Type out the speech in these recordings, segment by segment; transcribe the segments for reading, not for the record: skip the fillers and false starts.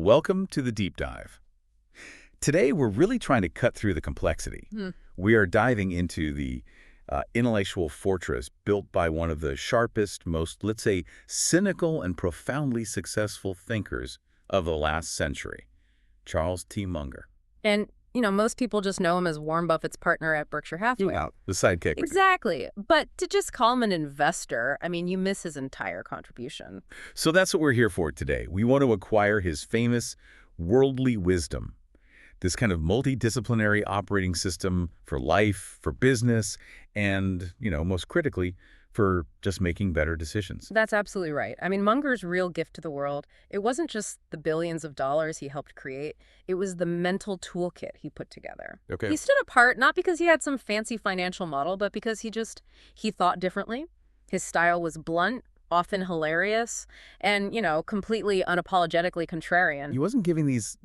Welcome to the Deep Dive. Today, we're really trying to cut through the complexity. We are diving into the intellectual fortress built by one of the sharpest, most, let's say, cynical and profoundly successful thinkers of the last century, Charles T. Munger. And, most people just know him as Warren Buffett's partner at Berkshire Hathaway. Yeah, the sidekick. Exactly. But to just call him an investor, you miss his entire contribution. So that's what we're here for today. We want to acquire his famous worldly wisdom, this kind of multidisciplinary operating system for life, for business, and, most critically, for just making better decisions. That's absolutely right. Munger's real gift to the world, it wasn't just the billions of dollars he helped create. It was the mental toolkit he put together. Okay. He stood apart not because he had some fancy financial model, but because he thought differently. His style was blunt, often hilarious, and, completely unapologetically contrarian. He wasn't giving these,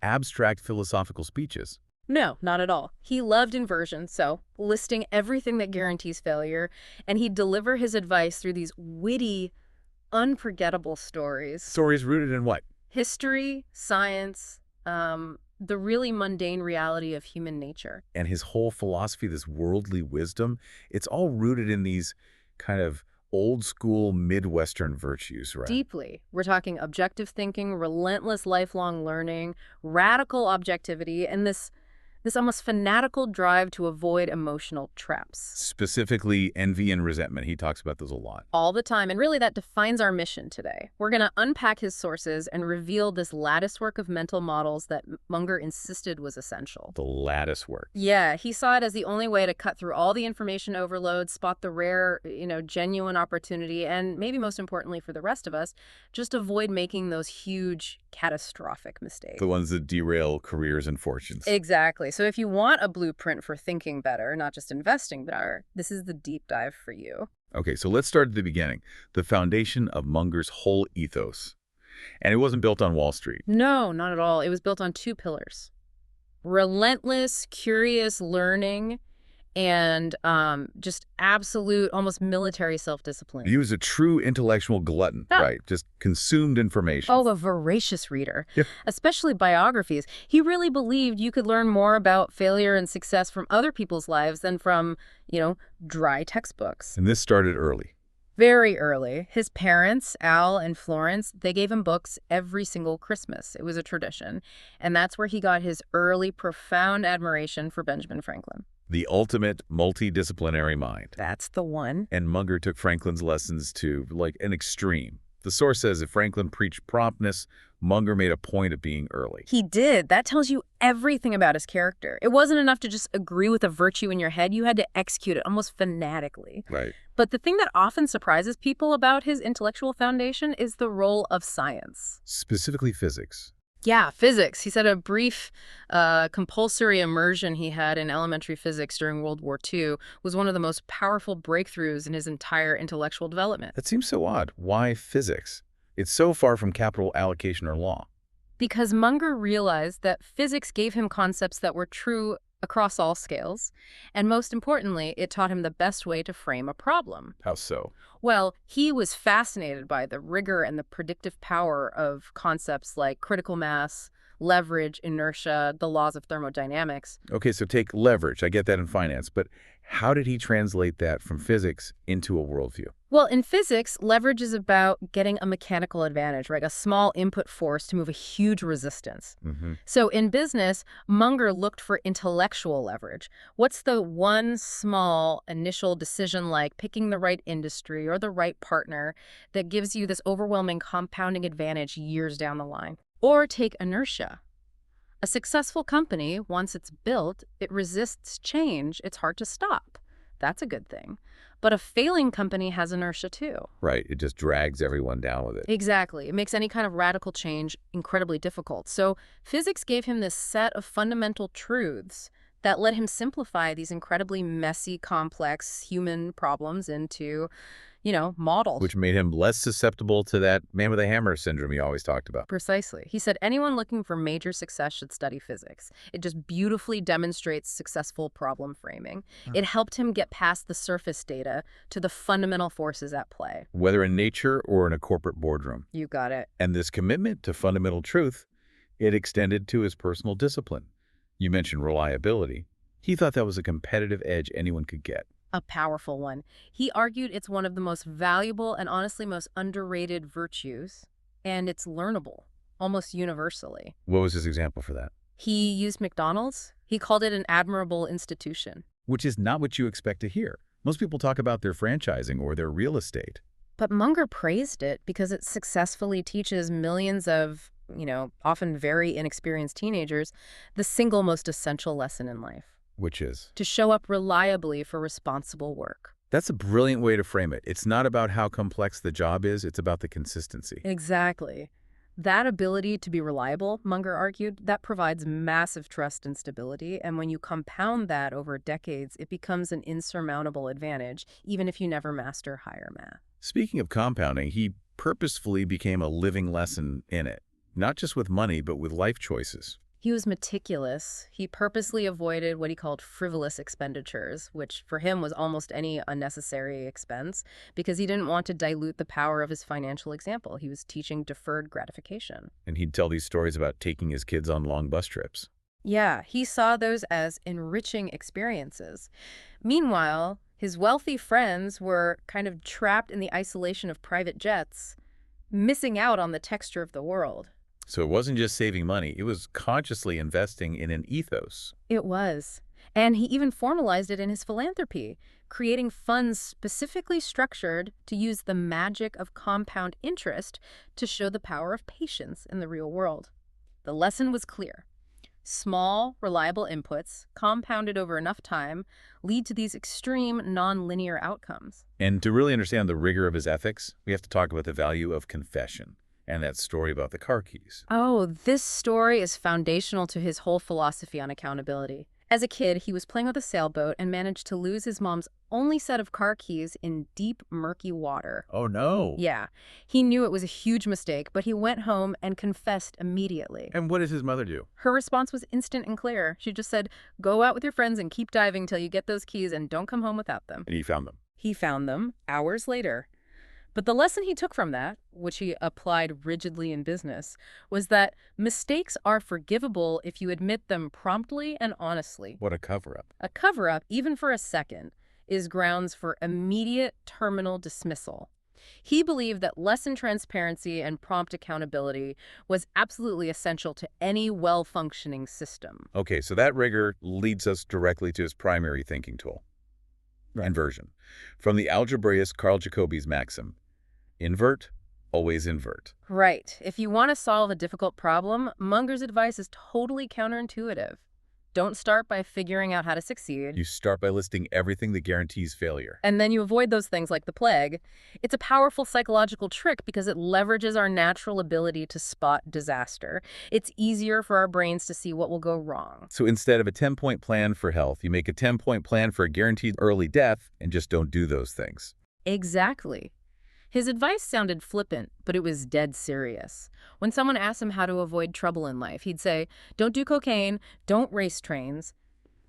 abstract philosophical speeches. No, not at all. He loved inversion, so listing everything that guarantees failure, and he'd deliver his advice through these witty, unforgettable stories. Stories rooted in what? History, science, the really mundane reality of human nature. And his whole philosophy, this worldly wisdom, it's all rooted in these kind of old-school Midwestern virtues, right? Deeply. We're talking objective thinking, relentless lifelong learning, radical objectivity, and this almost fanatical drive to avoid emotional traps. Specifically, envy and resentment. He talks about those a lot. All the time, and really that defines our mission today. We're going to unpack his sources and reveal this latticework of mental models that Munger insisted was essential. The latticework. Yeah, he saw it as the only way to cut through all the information overload, spot the rare, genuine opportunity, and maybe most importantly for the rest of us, just avoid making those huge, catastrophic mistakes. The ones that derail careers and fortunes. Exactly. So if you want a blueprint for thinking better, not just investing better, this is the deep dive for you. Okay, so let's start at the beginning. The foundation of Munger's whole ethos. And it wasn't built on Wall Street. No, not at all. It was built on two pillars. Relentless, curious learning and just absolute, almost military self-discipline. He was a true intellectual glutton, right? Just consumed information. Oh, a voracious reader, Yeah. especially biographies. He really believed you could learn more about failure and success from other people's lives than from, dry textbooks. And this started early. Very early. His parents, Al and Florence, they gave him books every single Christmas. It was a tradition. And that's where he got his early, profound admiration for Benjamin Franklin. The ultimate multidisciplinary mind. That's the one. And Munger took Franklin's lessons to, an extreme. The source says if Franklin preached promptness, Munger made a point of being early. He did. That tells you everything about his character. It wasn't enough to just agree with a virtue in your head. You had to execute it almost fanatically. Right. But the thing that often surprises people about his intellectual foundation is the role of science. Specifically physics. Yeah, physics. He said a brief compulsory immersion he had in elementary physics during World War II was one of the most powerful breakthroughs in his entire intellectual development. That seems so odd. Why physics? It's so far from capital allocation or law. Because Munger realized that physics gave him concepts that were true across all scales, and most importantly, it taught him the best way to frame a problem. How so? Well, he was fascinated by the rigor and the predictive power of concepts like critical mass, leverage, inertia, the laws of thermodynamics. Okay, so take leverage. I get that in finance, but how did he translate that from physics into a worldview? Well, in physics, leverage is about getting a mechanical advantage, right? A small input force to move a huge resistance. So in business, Munger looked for intellectual leverage. What's the one small initial decision like picking the right industry or the right partner that gives you this overwhelming compounding advantage years down the line? Or take inertia. A successful company, once it's built, it resists change. It's hard to stop. That's a good thing. But a failing company has inertia too. Right. It just drags everyone down with it. Exactly. It makes any kind of radical change incredibly difficult. So physics gave him this set of fundamental truths that let him simplify these incredibly messy, complex human problems into, models. Which made him less susceptible to that man with a hammer syndrome he always talked about. Precisely. He said anyone looking for major success should study physics. It just beautifully demonstrates successful problem framing. It helped him get past the surface data to the fundamental forces at play. Whether in nature or in a corporate boardroom. You got it. And this commitment to fundamental truth It extended to his personal discipline. You mentioned reliability. He thought that was a competitive edge anyone could get. A powerful one. He argued it's one of the most valuable and honestly most underrated virtues, and it's learnable, almost universally. What was his example for that? He used McDonald's. He called it an admirable institution. Which is not what you expect to hear. Most people talk about their franchising or their real estate. But Munger praised it because it successfully teaches millions of, often very inexperienced teenagers the single most essential lesson in life. Which is? To show up reliably for responsible work. That's a brilliant way to frame it. It's not about how complex the job is, it's about the consistency. Exactly. That ability to be reliable, Munger argued, that provides massive trust and stability, and when you compound that over decades, it becomes an insurmountable advantage, even if you never master higher math. Speaking of compounding, he purposefully became a living lesson in it, not just with money, but with life choices. He was meticulous. He purposely avoided what he called frivolous expenditures, which for him was almost any unnecessary expense, because he didn't want to dilute the power of his financial example. He was teaching deferred gratification. And he'd tell these stories about taking his kids on long bus trips. Yeah, he saw those as enriching experiences. Meanwhile, his wealthy friends were kind of trapped in the isolation of private jets, missing out on the texture of the world. So it wasn't just saving money, it was consciously investing in an ethos. It was. And he even formalized it in his philanthropy, creating funds specifically structured to use the magic of compound interest to show the power of patience in the real world. The lesson was clear. Small, reliable inputs, compounded over enough time, lead to these extreme, non-linear outcomes. And to really understand the rigor of his ethics, we have to talk about the value of confession. And that story about the car keys. Oh, this story is foundational to his whole philosophy on accountability. As a kid, he was playing with a sailboat and managed to lose his mom's only set of car keys in deep, murky water. Oh, no. Yeah. He knew it was a huge mistake, but he went home and confessed immediately. And what did his mother do? Her response was instant and clear. She just said, "Go out with your friends and keep diving till you get those keys and don't come home without them." And he found them. He found them hours later. But the lesson he took from that, which he applied rigidly in business, was that mistakes are forgivable if you admit them promptly and honestly. What a cover-up. A cover-up, even for a second, is grounds for immediate terminal dismissal. He believed that lesson transparency and prompt accountability was absolutely essential to any well-functioning system. Okay, so that rigor leads us directly to his primary thinking tool. Right. Inversion. From the algebraist Carl Jacobi's maxim, invert, always invert. Right. If you want to solve a difficult problem, Munger's advice is totally counterintuitive. Don't start by figuring out how to succeed. You start by listing everything that guarantees failure. And then you avoid those things like the plague. It's a powerful psychological trick because it leverages our natural ability to spot disaster. It's easier for our brains to see what will go wrong. So instead of a 10-point plan for health, you make a 10-point plan for a guaranteed early death and just don't do those things. Exactly. His advice sounded flippant, but it was dead serious. When someone asked him how to avoid trouble in life, he'd say, "Don't do cocaine, don't race trains,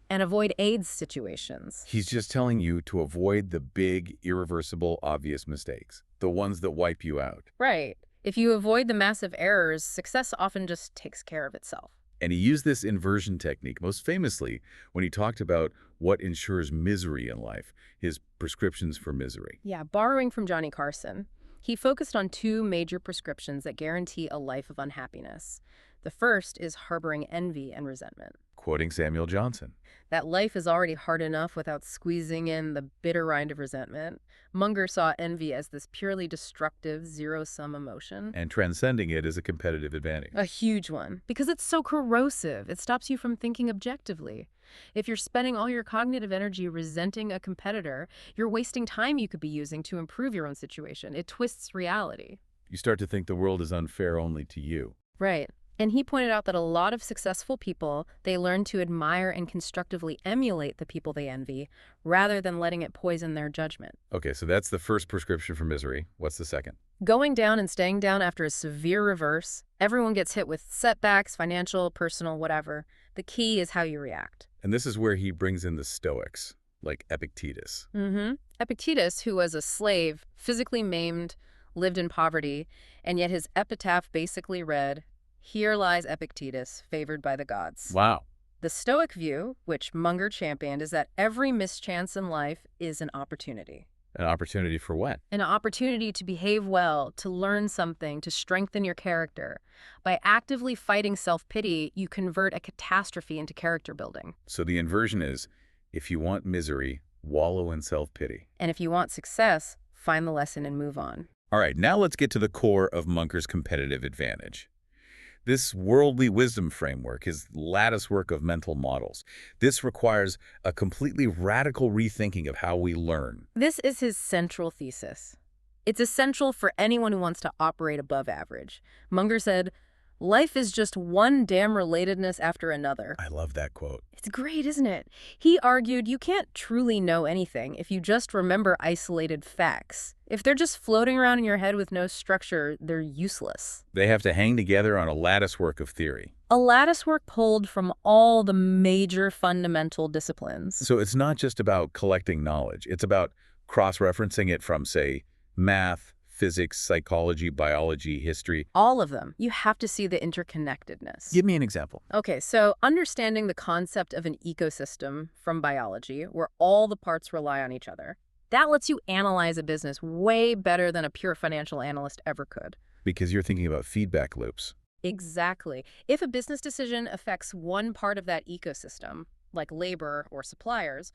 and avoid AIDS situations." He's just telling you to avoid the big, irreversible, obvious mistakes, the ones that wipe you out. Right. If you avoid the massive errors, success often just takes care of itself. And he used this inversion technique most famously when he talked about what ensures misery in life, his prescriptions for misery. Yeah, borrowing from Johnny Carson, he focused on two major prescriptions that guarantee a life of unhappiness. The first is harboring envy and resentment. Quoting Samuel Johnson. That life is already hard enough without squeezing in the bitter rind of resentment. Munger saw envy as this purely destructive, zero-sum emotion. And transcending it is a competitive advantage. A huge one, because it's so corrosive. It stops you from thinking objectively. If you're spending all your cognitive energy resenting a competitor, you're wasting time you could be using to improve your own situation. It twists reality. You start to think the world is unfair only to you. Right. And he pointed out that a lot of successful people, they learn to admire and constructively emulate the people they envy, rather than letting it poison their judgment. Okay, so that's the first prescription for misery. What's the second? Going down and staying down after a severe reverse. Everyone gets hit with setbacks, financial, personal, whatever. The key is how you react. And this is where he brings in the Stoics, like Epictetus. Epictetus, who was a slave, physically maimed, lived in poverty, and yet his epitaph basically read, Here lies Epictetus, favored by the gods. Wow. The Stoic view, which Munger championed, is that every mischance in life is an opportunity. An opportunity for what? An opportunity to behave well, to learn something, to strengthen your character. By actively fighting self-pity, you convert a catastrophe into character building. So the inversion is, if you want misery, wallow in self-pity. And if you want success, find the lesson and move on. All right, now let's get to the core of Munger's competitive advantage. This worldly wisdom framework, his lattice work of mental models, this requires a completely radical rethinking of how we learn. This is his central thesis. It's essential for anyone who wants to operate above average. Munger said, "Life is just one damn relatedness after another." I love that quote. It's great, isn't it? He argued you can't truly know anything if you just remember isolated facts. If they're just floating around in your head with no structure, they're useless. They have to hang together on a lattice work of theory. A lattice work pulled from all the major fundamental disciplines. So it's not just about collecting knowledge. It's about cross-referencing it from, say, math, physics, psychology, biology, history. All of them. You have to see the interconnectedness. Give me an example. Okay, so understanding the concept of an ecosystem from biology, where all the parts rely on each other, that lets you analyze a business way better than a pure financial analyst ever could. Because you're thinking about feedback loops. Exactly. If a business decision affects one part of that ecosystem, like labor or suppliers,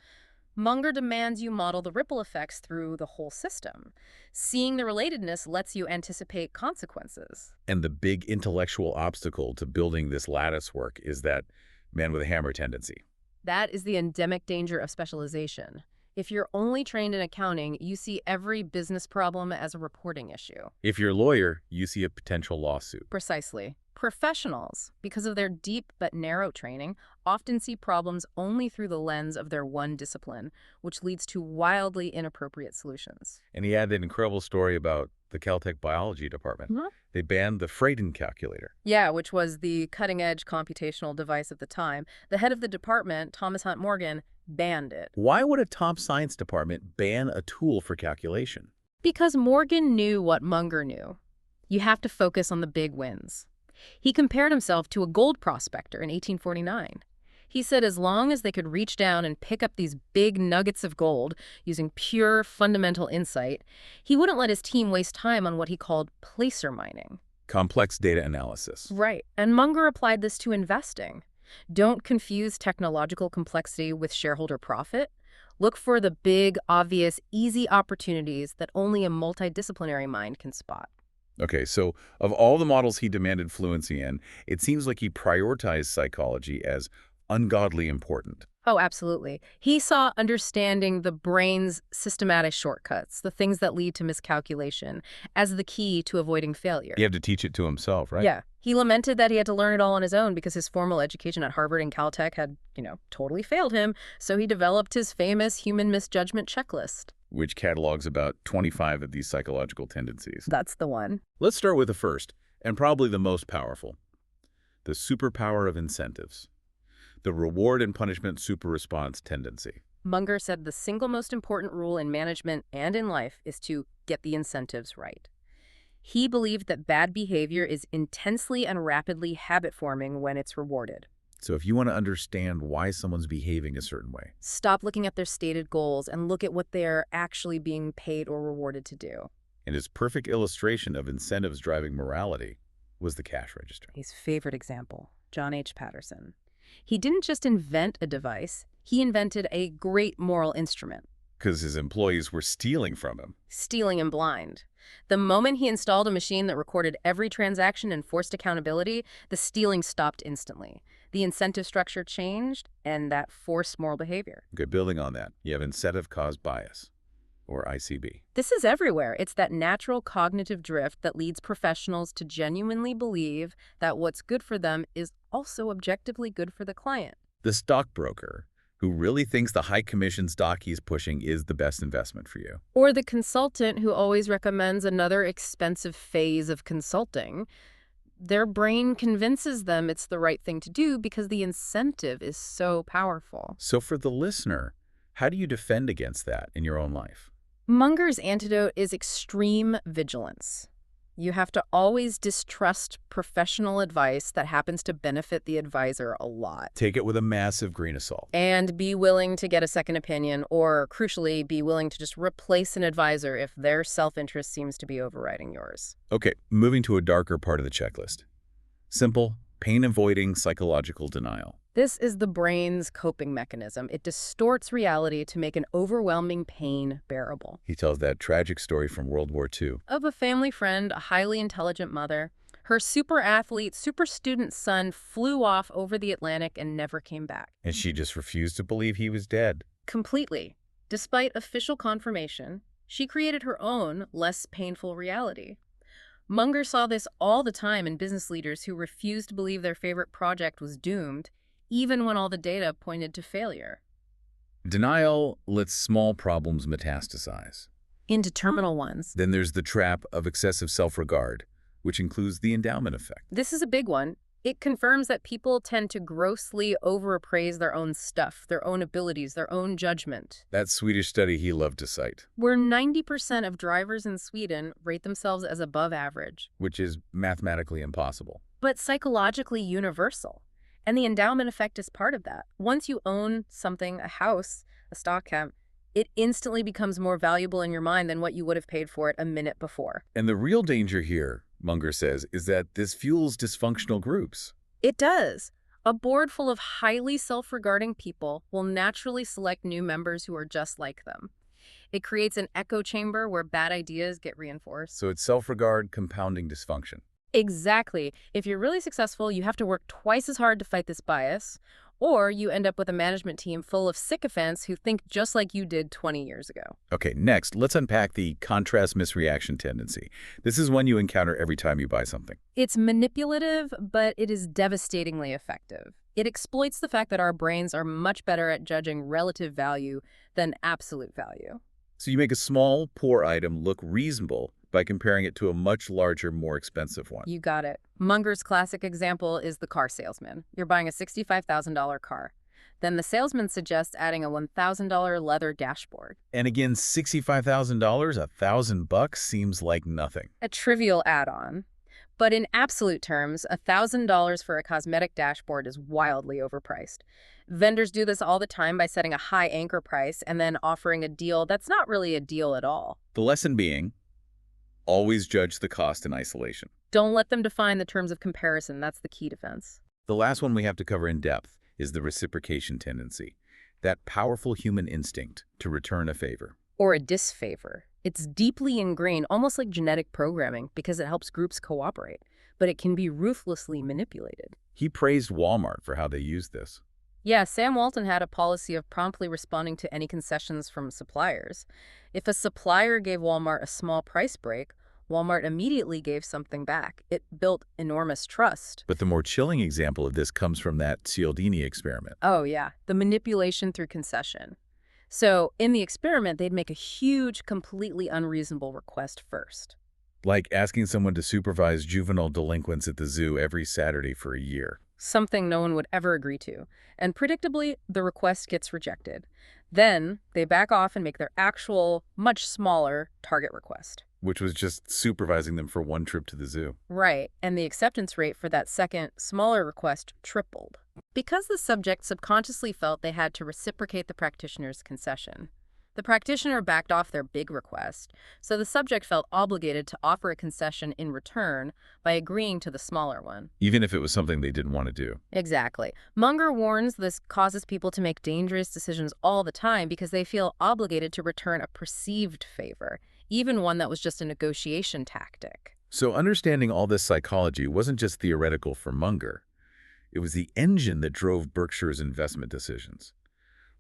Munger demands you model the ripple effects through the whole system. Seeing the relatedness lets you anticipate consequences. And the big intellectual obstacle to building this lattice work is that man-with-a-hammer tendency. That is the endemic danger of specialization. If you're only trained in accounting, you see every business problem as a reporting issue. If you're a lawyer, you see a potential lawsuit. Precisely. Professionals, because of their deep but narrow training, often see problems only through the lens of their one discipline, which leads to wildly inappropriate solutions. And he had that incredible story about the Caltech biology department. They banned the Freyden calculator. Yeah, which was the cutting-edge computational device of the time. The head of the department, Thomas Hunt Morgan, banned it. Why would a top science department ban a tool for calculation? Because Morgan knew what Munger knew. You have to focus on the big wins. He compared himself to a gold prospector in 1849. He said as long as they could reach down and pick up these big nuggets of gold using pure fundamental insight, he wouldn't let his team waste time on what he called placer mining. Complex data analysis. Right. And Munger applied this to investing. Don't confuse technological complexity with shareholder profit. Look for the big, obvious, easy opportunities that only a multidisciplinary mind can spot. Okay, so of all the models he demanded fluency in, it seems like he prioritized psychology as ungodly important. Oh, absolutely. He saw understanding the brain's systematic shortcuts, the things that lead to miscalculation, as the key to avoiding failure. He had to teach it to himself, right? Yeah. He lamented that he had to learn it all on his own because his formal education at Harvard and Caltech had, totally failed him, so he developed his famous human misjudgment checklist. Which catalogs about 25 of these psychological tendencies. That's the one. Let's start with the first, and probably the most powerful. The superpower of incentives. The reward and punishment super-response tendency. Munger said the single most important rule in management and in life is to get the incentives right. He believed that bad behavior is intensely and rapidly habit-forming when it's rewarded. So if you want to understand why someone's behaving a certain way, stop looking at their stated goals and look at what they're actually being paid or rewarded to do. And his perfect illustration of incentives driving morality was the cash register. His favorite example, John H. Patterson. He didn't just invent a device, he invented a great moral instrument. Because his employees were stealing from him. Stealing him blind. The moment he installed a machine that recorded every transaction and forced accountability, the stealing stopped instantly. The incentive structure changed, and that forced moral behavior. Okay, building on that, you have incentive-caused bias, or ICB. This is everywhere. It's that natural cognitive drift that leads professionals to genuinely believe that what's good for them is also objectively good for the client. The stockbroker, who really thinks the high commission stock he's pushing is the best investment for you. Or the consultant who always recommends another expensive phase of consulting. Their brain convinces them it's the right thing to do because the incentive is so powerful. So for the listener, how do you defend against that in your own life? Munger's antidote is extreme vigilance. You have to always distrust professional advice that happens to benefit the advisor a lot. Take it with a massive grain of salt. And be willing to get a second opinion, or crucially, be willing to just replace an advisor if their self-interest seems to be overriding yours. Okay, moving to a darker part of the checklist. Simple, pain-avoiding psychological denial. This is the brain's coping mechanism. It distorts reality to make an overwhelming pain bearable. He tells that tragic story from World War II. Of a family friend, a highly intelligent mother. Her super athlete, super student son flew off over the Atlantic and never came back. And she just refused to believe he was dead. Completely. Despite official confirmation, she created her own, less painful reality. Munger saw this all the time in business leaders who refused to believe their favorite project was doomed, even when all the data pointed to failure. Denial lets small problems metastasize. Into terminal ones. Then there's the trap of excessive self-regard, which includes the endowment effect. This is a big one. It confirms that people tend to grossly overappraise their own stuff, their own abilities, their own judgment. That Swedish study he loved to cite. Where 90% of drivers in Sweden rate themselves as above average. Which is mathematically impossible. But psychologically universal. And the endowment effect is part of that. Once you own something, a house, a stock account, it instantly becomes more valuable in your mind than what you would have paid for it a minute before. And the real danger here, Munger says, is that this fuels dysfunctional groups. It does. A board full of highly self-regarding people will naturally select new members who are just like them. It creates an echo chamber where bad ideas get reinforced. So it's self-regard compounding dysfunction. Exactly. If you're really successful, you have to work twice as hard to fight this bias, or you end up with a management team full of sycophants who think just like you did 20 years ago. Okay, next, let's unpack the contrast misreaction tendency. This is one you encounter every time you buy something. It's manipulative, but it is devastatingly effective. It exploits the fact that our brains are much better at judging relative value than absolute value. So you make a small, poor item look reasonable by comparing it to a much larger, more expensive one. You got it. Munger's classic example is the car salesman. You're buying a $65,000 car. Then the salesman suggests adding a $1,000 leather dashboard. And again, $65,000, $1,000 seems like nothing. A trivial add-on. But in absolute terms, $1,000 for a cosmetic dashboard is wildly overpriced. Vendors do this all the time by setting a high anchor price and then offering a deal that's not really a deal at all. The lesson being, always judge the cost in isolation. Don't let them define the terms of comparison. That's the key defense. The last one we have to cover in depth is the reciprocation tendency, that powerful human instinct to return a favor. Or a disfavor. It's deeply ingrained, almost like genetic programming, because it helps groups cooperate, but it can be ruthlessly manipulated. He praised Walmart for how they used this. Yeah, Sam Walton had a policy of promptly responding to any concessions from suppliers. If a supplier gave Walmart a small price break, Walmart immediately gave something back. It built enormous trust. But the more chilling example of this comes from that Cialdini experiment. Oh, yeah, the manipulation through concession. So in the experiment, they'd make a huge, completely unreasonable request first. Like asking someone to supervise juvenile delinquents at the zoo every Saturday for a year. Something no one would ever agree to. And predictably, the request gets rejected. Then they back off and make their actual, much smaller target request. Which was just supervising them for one trip to the zoo. Right, and the acceptance rate for that second, smaller request tripled. Because the subject subconsciously felt they had to reciprocate the practitioner's concession. The practitioner backed off their big request, so the subject felt obligated to offer a concession in return by agreeing to the smaller one. Even if it was something they didn't want to do. Exactly. Munger warns this causes people to make dangerous decisions all the time because they feel obligated to return a perceived favor, even one that was just a negotiation tactic. So understanding all this psychology wasn't just theoretical for Munger. It was the engine that drove Berkshire's investment decisions.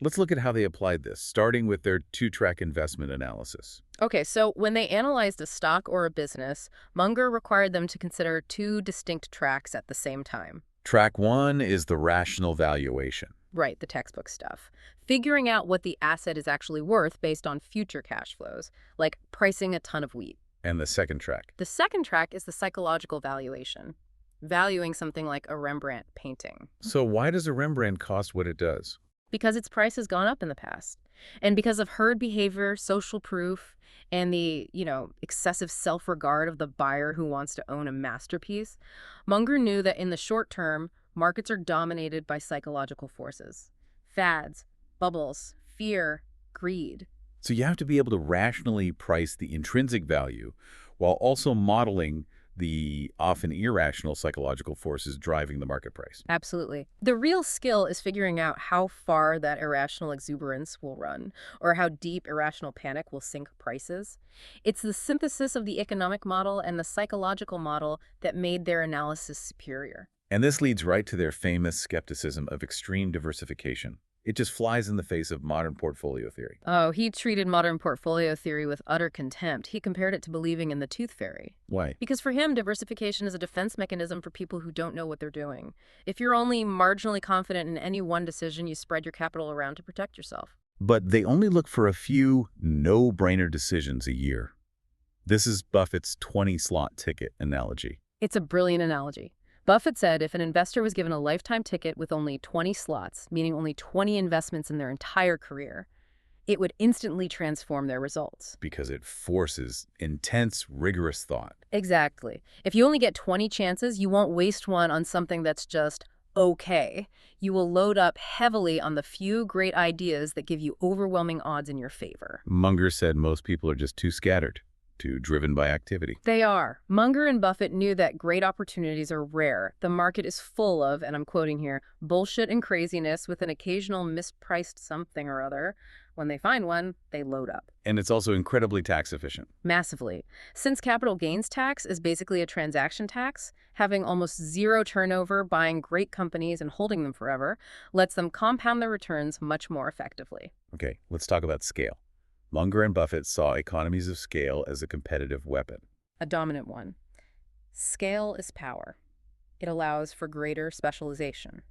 Let's look at how they applied this, starting with their two-track investment analysis. Okay, so when they analyzed a stock or a business, Munger required them to consider two distinct tracks at the same time. Track one is the rational valuation. Right, the textbook stuff. Figuring out what the asset is actually worth based on future cash flows, like pricing a ton of wheat. And the second track? The second track is the psychological valuation, valuing something like a Rembrandt painting. So why does a Rembrandt cost what it does? because its price has gone up in the past. And because of herd behavior, social proof, and the, excessive self-regard of the buyer who wants to own a masterpiece, Munger knew that in the short term, markets are dominated by psychological forces. Fads, bubbles, fear, greed. So you have to be able to rationally price the intrinsic value while also modeling the often irrational psychological forces driving the market price. Absolutely. The real skill is figuring out how far that irrational exuberance will run, or how deep irrational panic will sink prices. It's the synthesis of the economic model and the psychological model that made their analysis superior. And this leads right to their famous skepticism of extreme diversification. It just flies in the face of modern portfolio theory. Oh, he treated modern portfolio theory with utter contempt. He compared it to believing in the tooth fairy. Why? Because for him, diversification is a defense mechanism for people who don't know what they're doing. If you're only marginally confident in any one decision, you spread your capital around to protect yourself. But they only look for a few no-brainer decisions a year. This is Buffett's 20-slot ticket analogy. It's a brilliant analogy. Buffett said if an investor was given a lifetime ticket with only 20 slots, meaning only 20 investments in their entire career, it would instantly transform their results. Because it forces intense, rigorous thought. Exactly. If you only get 20 chances, you won't waste one on something that's just okay. You will load up heavily on the few great ideas that give you overwhelming odds in your favor. Munger said most people are just too scattered, too driven by activity. They are. Munger and Buffett knew that great opportunities are rare. The market is full of, and I'm quoting here, bullshit and craziness with an occasional mispriced something or other. When they find one, they load up. And it's also incredibly tax efficient. Massively. Since capital gains tax is basically a transaction tax, having almost zero turnover, buying great companies and holding them forever, lets them compound their returns much more effectively. Okay, let's talk about scale. Munger and Buffett saw economies of scale as a competitive weapon. A dominant one. Scale is power. It allows for greater specialization.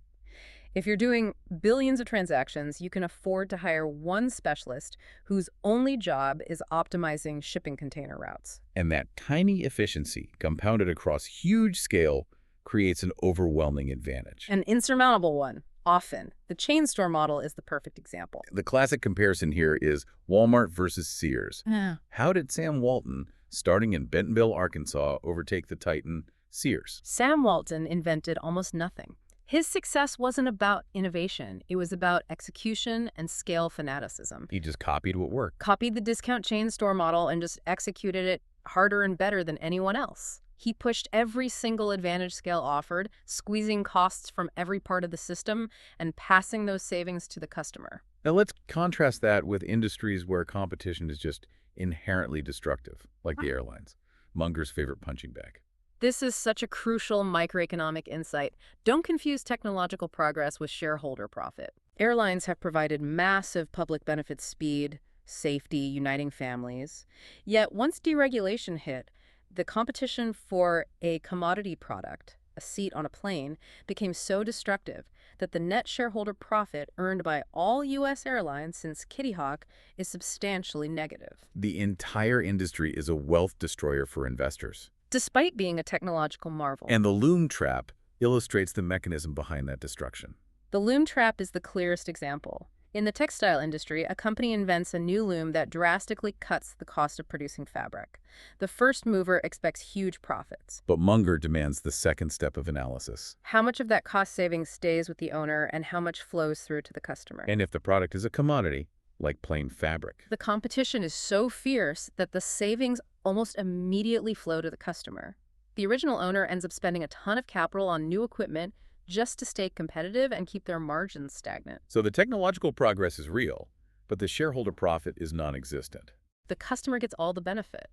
If you're doing billions of transactions, you can afford to hire one specialist whose only job is optimizing shipping container routes. And that tiny efficiency, compounded across huge scale, creates an overwhelming advantage. An insurmountable one. Often. The chain store model is the perfect example. The classic comparison here is Walmart versus Sears. Yeah. How did Sam Walton, starting in Bentonville, Arkansas, overtake the titan Sears? Sam Walton invented almost nothing. His success wasn't about innovation. It was about execution and scale fanaticism. He just copied what worked. Copied the discount chain store model and just executed it harder and better than anyone else. He pushed every single advantage scale offered, squeezing costs from every part of the system and passing those savings to the customer. Now let's contrast that with industries where competition is just inherently destructive, like the airlines, Munger's favorite punching bag. This is such a crucial microeconomic insight. Don't confuse technological progress with shareholder profit. Airlines have provided massive public benefit, speed, safety, uniting families. Yet once deregulation hit, the competition for a commodity product, a seat on a plane, became so destructive that the net shareholder profit earned by all U.S. airlines since Kitty Hawk is substantially negative. The entire industry is a wealth destroyer for investors. Despite being a technological marvel. And the loom trap illustrates the mechanism behind that destruction. The loom trap is the clearest example. In the textile industry, a company invents a new loom that drastically cuts the cost of producing fabric. The first mover expects huge profits. But Munger demands the second step of analysis. How much of that cost savings stays with the owner and how much flows through to the customer? And if the product is a commodity, like plain fabric. The competition is so fierce that the savings almost immediately flow to the customer. The original owner ends up spending a ton of capital on new equipment just to stay competitive and keep their margins stagnant. So the technological progress is real, but the shareholder profit is non-existent. The customer gets all the benefit.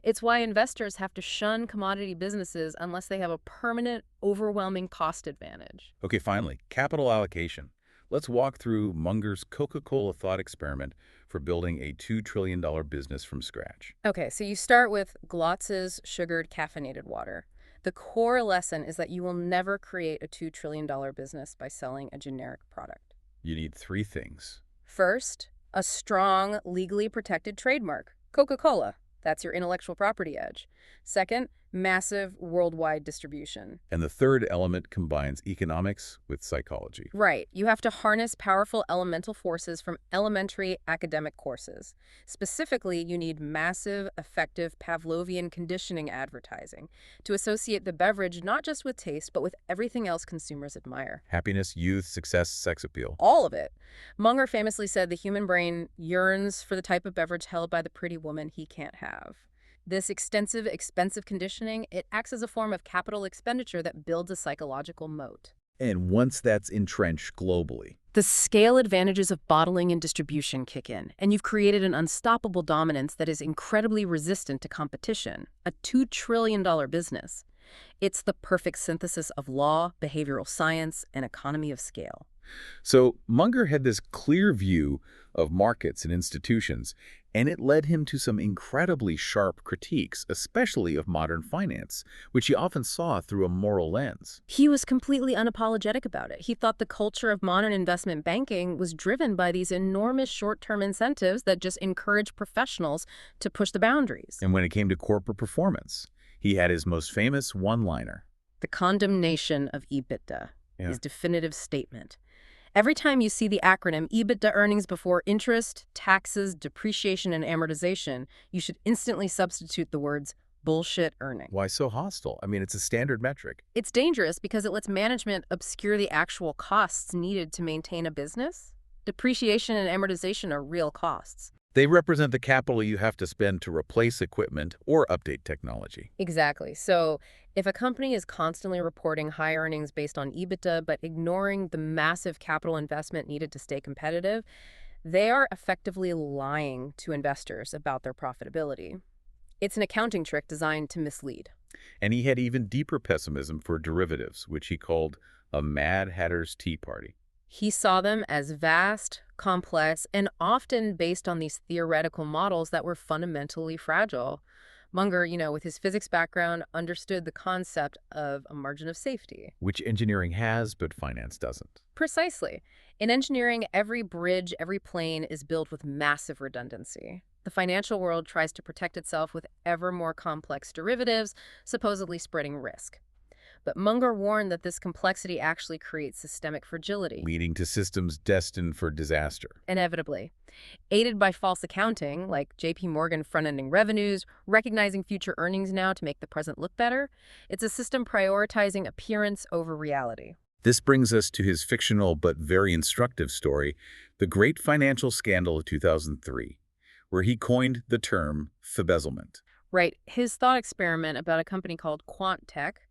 It's why investors have to shun commodity businesses unless they have a permanent, overwhelming cost advantage. Okay, finally, capital allocation. Let's walk through Munger's Coca-Cola thought experiment for building a $2 trillion business from scratch. Okay, so you start with Glotz's sugared caffeinated water. The core lesson is that you will never create a $2 trillion business by selling a generic product. You need three things. First, a strong, legally protected trademark. Coca-Cola. That's your intellectual property edge. Second, massive worldwide distribution. And the third element combines economics with psychology. Right. You have to harness powerful elemental forces from elementary academic courses. Specifically, you need massive, effective Pavlovian conditioning advertising to associate the beverage not just with taste, but with everything else consumers admire. Happiness, youth, success, sex appeal. All of it. Munger famously said the human brain yearns for the type of beverage held by the pretty woman he can't have. This extensive, expensive conditioning, it acts as a form of capital expenditure that builds a psychological moat. And once that's entrenched globally, The scale advantages of bottling and distribution kick in, and you've created an unstoppable dominance that is incredibly resistant to competition, a $2 trillion business. It's the perfect synthesis of law, behavioral science, and economy of scale. so Munger had this clear view of markets and institutions, and it led him to some incredibly sharp critiques, especially of modern finance, which he often saw through a moral lens. He was completely unapologetic about it. He thought the culture of modern investment banking was driven by these enormous short-term incentives that just encourage professionals to push the boundaries. And when it came to corporate performance, he had his most famous one-liner. The condemnation of EBITDA, Yeah. his definitive statement. Every time you see the acronym EBITDA, earnings before interest, taxes, depreciation, and amortization, you should instantly substitute the words bullshit earning. Why so hostile? I mean, it's a standard metric. It's dangerous because it lets management obscure the actual costs needed to maintain a business. Depreciation and amortization are real costs. They represent the capital you have to spend to replace equipment or update technology. Exactly. So if a company is constantly reporting high earnings based on EBITDA but ignoring the massive capital investment needed to stay competitive, they are effectively lying to investors about their profitability. It's an accounting trick designed to mislead. And he had even deeper pessimism for derivatives, which he called a Mad Hatter's Tea Party. He saw them as vast, complex, and often based on these theoretical models that were fundamentally fragile. Munger, with his physics background, understood the concept of a margin of safety. Which engineering has, but finance doesn't. Precisely. In engineering, every bridge, every plane is built with massive redundancy. The financial world tries to protect itself with ever more complex derivatives, supposedly spreading risk. But Munger warned that this complexity actually creates systemic fragility. Leading to systems destined for disaster. Inevitably. Aided by false accounting, like J.P. Morgan front-ending revenues, recognizing future earnings now to make the present look better, it's a system prioritizing appearance over reality. This brings us to his fictional but very instructive story, The Great Financial Scandal of 2003, where he coined the term "embezzlement." Right. His thought experiment about a company called Quant Tech.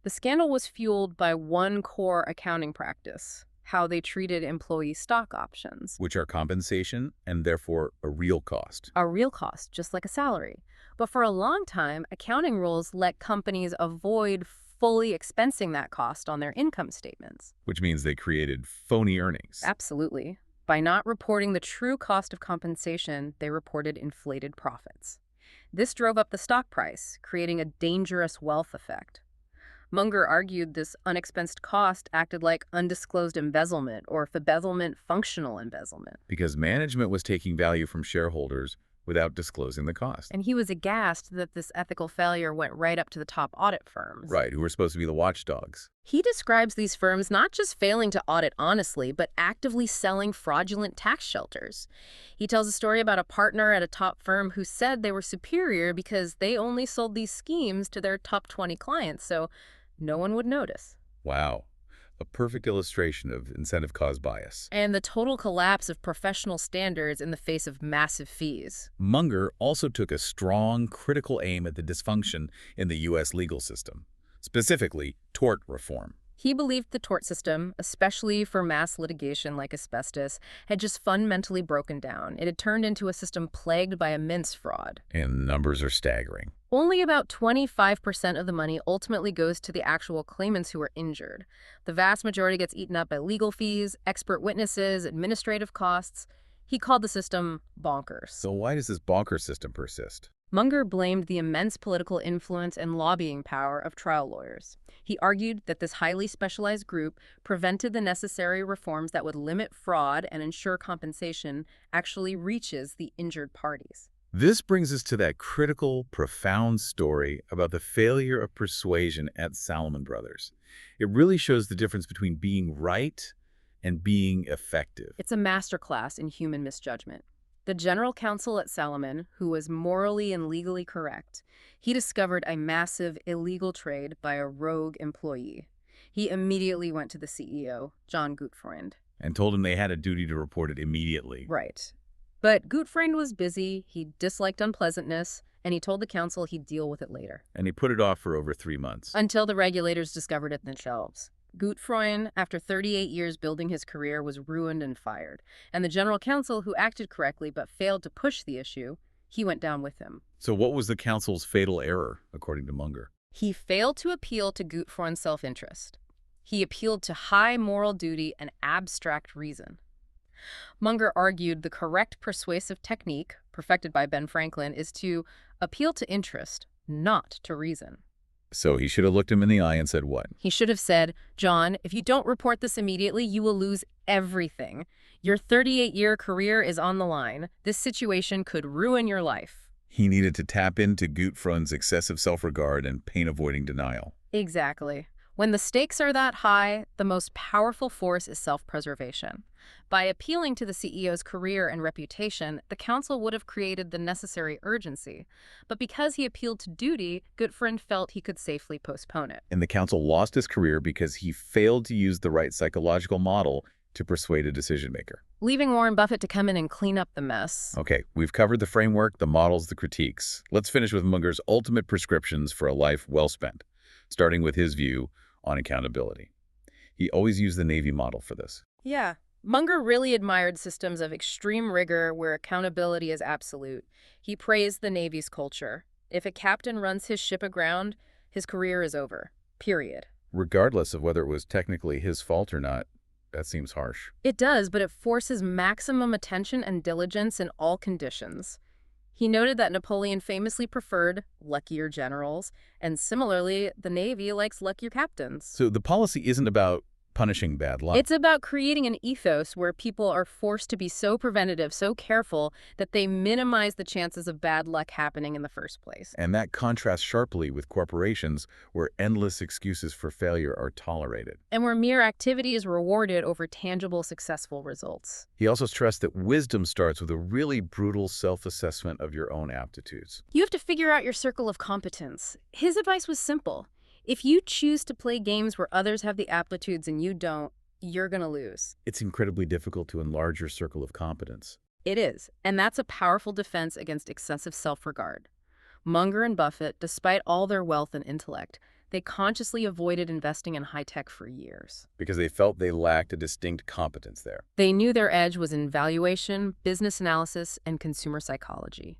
The scandal was fueled by one core accounting practice, how they treated employee stock options. Which are compensation and therefore a real cost. A real cost, just like a salary. But for a long time, accounting rules let companies avoid fully expensing that cost on their income statements. Which means they created phony earnings. Absolutely. By not reporting the true cost of compensation, they reported inflated profits. This drove up the stock price, creating a dangerous wealth effect. Munger argued this unexpensed cost acted like undisclosed embezzlement or embezzlement functional embezzlement. Because management was taking value from shareholders without disclosing the cost. And he was aghast that this ethical failure went right up to the top audit firms. Right, who were supposed to be the watchdogs. He describes these firms not just failing to audit honestly, but actively selling fraudulent tax shelters. He tells a story about a partner at a top firm who said they were superior because they only sold these schemes to their top 20 clients, so no one would notice. Wow. A perfect illustration of incentive cause bias. And the total collapse of professional standards in the face of massive fees. Munger also took a strong, critical aim at the dysfunction in the U.S. legal system, specifically tort reform. He believed the tort system, especially for mass litigation like asbestos, had just fundamentally broken down. It had turned into a system plagued by immense fraud. And the numbers are staggering. Only about 25% of the money ultimately goes to the actual claimants who are injured. The vast majority gets eaten up by legal fees, expert witnesses, administrative costs. He called the system bonkers. So why does this bonker system persist? Munger blamed the immense political influence and lobbying power of trial lawyers. He argued that this highly specialized group prevented the necessary reforms that would limit fraud and ensure compensation actually reaches the injured parties. This brings us to that critical, profound story about the failure of persuasion at Salomon Brothers. It really shows the difference between being right and being effective. It's a masterclass in human misjudgment. The general counsel at Salomon, who was morally and legally correct, he discovered a massive illegal trade by a rogue employee. He immediately went to the CEO, John Gutfreund. And told him they had a duty to report it immediately. Right. But Gutfreund was busy, he disliked unpleasantness, and he told the council he'd deal with it later. And he put it off for over 3 months. Until the regulators discovered it themselves. Gutfreund, after 38 years building his career, was ruined and fired. And the general counsel, who acted correctly but failed to push the issue, he went down with him. So what was the council's fatal error, according to Munger? He failed to appeal to Gutfreund's self-interest. He appealed to high moral duty and abstract reason. Munger argued the correct persuasive technique, perfected by Ben Franklin, is to appeal to interest, not to reason. So he should have looked him in the eye and said what? He should have said, John, if you don't report this immediately, you will lose everything. Your 38-year career is on the line. This situation could ruin your life. He needed to tap into Gutfreund's excessive self-regard and pain-avoiding denial. Exactly. When the stakes are that high, the most powerful force is self-preservation. By appealing to the CEO's career and reputation, the council would have created the necessary urgency. But because he appealed to duty, Gutfreund felt he could safely postpone it. And the council lost his career because he failed to use the right psychological model to persuade a decision-maker. Leaving Warren Buffett to come in and clean up the mess. Okay, we've covered the framework, the models, the critiques. Let's finish with Munger's ultimate prescriptions for a life well spent, starting with his view on accountability. He always used the Navy model for this. Yeah. Munger really admired systems of extreme rigor where accountability is absolute. He praised the Navy's culture. If a captain runs his ship aground, his career is over. Period. Regardless of whether it was technically his fault or not, that seems harsh. It does, but it forces maximum attention and diligence in all conditions. He noted that Napoleon famously preferred luckier generals, and similarly, the Navy likes luckier captains. So the policy isn't about punishing bad luck. It's about creating an ethos where people are forced to be so preventative, so careful, that they minimize the chances of bad luck happening in the first place. And that contrasts sharply with corporations where endless excuses for failure are tolerated. And where mere activity is rewarded over tangible, successful results. He also stressed that wisdom starts with a really brutal self-assessment of your own aptitudes. You have to figure out your circle of competence. His advice was simple. If you choose to play games where others have the aptitudes and you don't, you're going to lose. It's incredibly difficult to enlarge your circle of competence. It is, and that's a powerful defense against excessive self-regard. Munger and Buffett, despite all their wealth and intellect, they consciously avoided investing in high-tech for years. Because they felt they lacked a distinct competence there. They knew their edge was in valuation, business analysis, and consumer psychology.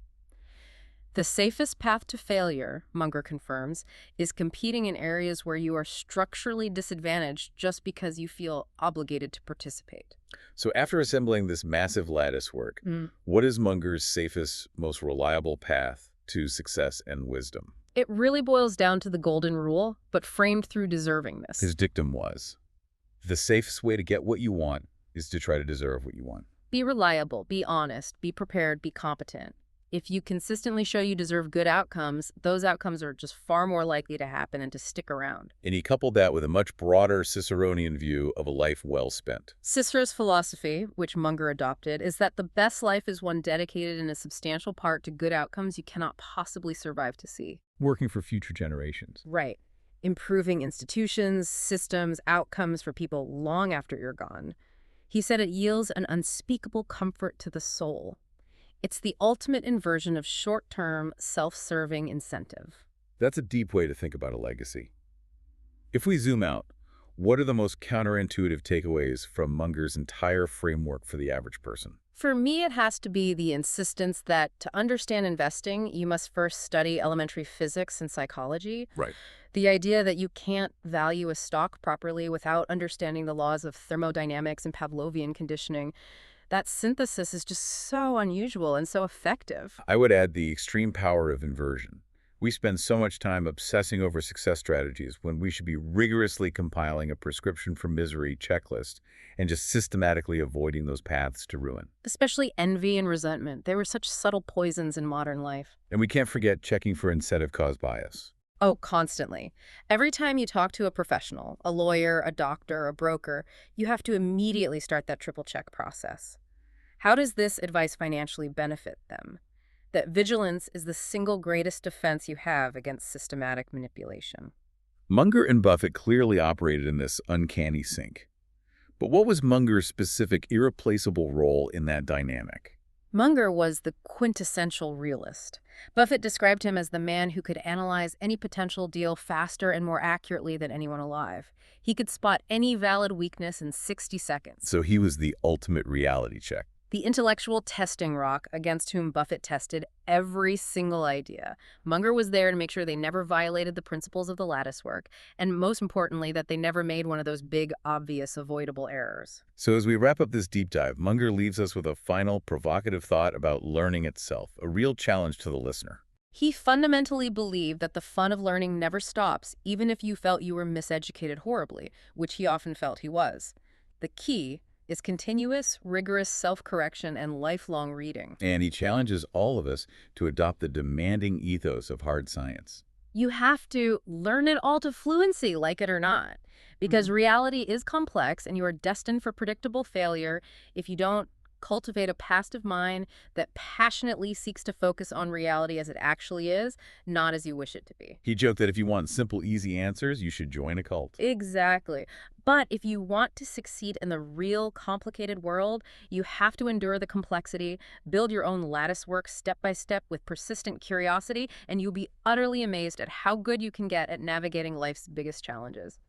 The safest path to failure, Munger confirms, is competing in areas where you are structurally disadvantaged just because you feel obligated to participate. So after assembling this massive lattice work, what is Munger's safest, most reliable path to success and wisdom? It really boils down to the golden rule, but framed through deservingness. His dictum was, the safest way to get what you want is to try to deserve what you want. Be reliable, be honest, be prepared, be competent. If you consistently show you deserve good outcomes, those outcomes are just far more likely to happen and to stick around. And he coupled that with a much broader Ciceronian view of a life well spent. Cicero's philosophy, which Munger adopted, is that the best life is one dedicated in a substantial part to good outcomes you cannot possibly survive to see. Working for future generations. Right. Improving institutions, systems, outcomes for people long after you're gone. He said it yields an unspeakable comfort to the soul. It's the ultimate inversion of short-term, self-serving incentive. That's a deep way to think about a legacy. If we zoom out, what are the most counterintuitive takeaways from Munger's entire framework for the average person? For me, it has to be the insistence that to understand investing, you must first study elementary physics and psychology. Right. The idea that you can't value a stock properly without understanding the laws of thermodynamics and Pavlovian conditioning. That synthesis is just so unusual and so effective. I would add the extreme power of inversion. We spend so much time obsessing over success strategies when we should be rigorously compiling a prescription for misery checklist and just systematically avoiding those paths to ruin. Especially envy and resentment. They were such subtle poisons in modern life. And we can't forget checking for incentive cause bias. Oh, constantly. Every time you talk to a professional, a lawyer, a doctor, a broker, you have to immediately start that triple check process. How does this advice financially benefit them? That vigilance is the single greatest defense you have against systematic manipulation. Munger and Buffett clearly operated in this uncanny sync. But what was Munger's specific irreplaceable role in that dynamic? Munger was the quintessential realist. Buffett described him as the man who could analyze any potential deal faster and more accurately than anyone alive. He could spot any valid weakness in 60 seconds. So he was the ultimate reality check. The intellectual testing rock against whom Buffett tested every single idea. Munger was there to make sure they never violated the principles of the lattice work, and most importantly, that they never made one of those big, obvious, avoidable errors. So as we wrap up this deep dive, Munger leaves us with a final provocative thought about learning itself, a real challenge to the listener. He fundamentally believed that the fun of learning never stops, even if you felt you were miseducated horribly, which he often felt he was. The key is continuous, rigorous self-correction and lifelong reading. And he challenges all of us to adopt the demanding ethos of hard science. You have to learn it all to fluency, like it or not, because reality is complex and you are destined for predictable failure if you don't cultivate a passive mind that passionately seeks to focus on reality as it actually is, not as you wish it to be. He joked that if you want simple, easy answers, you should join a cult. Exactly. But if you want to succeed in the real complicated world, you have to endure the complexity, build your own lattice work step by step with persistent curiosity, and you'll be utterly amazed at how good you can get at navigating life's biggest challenges.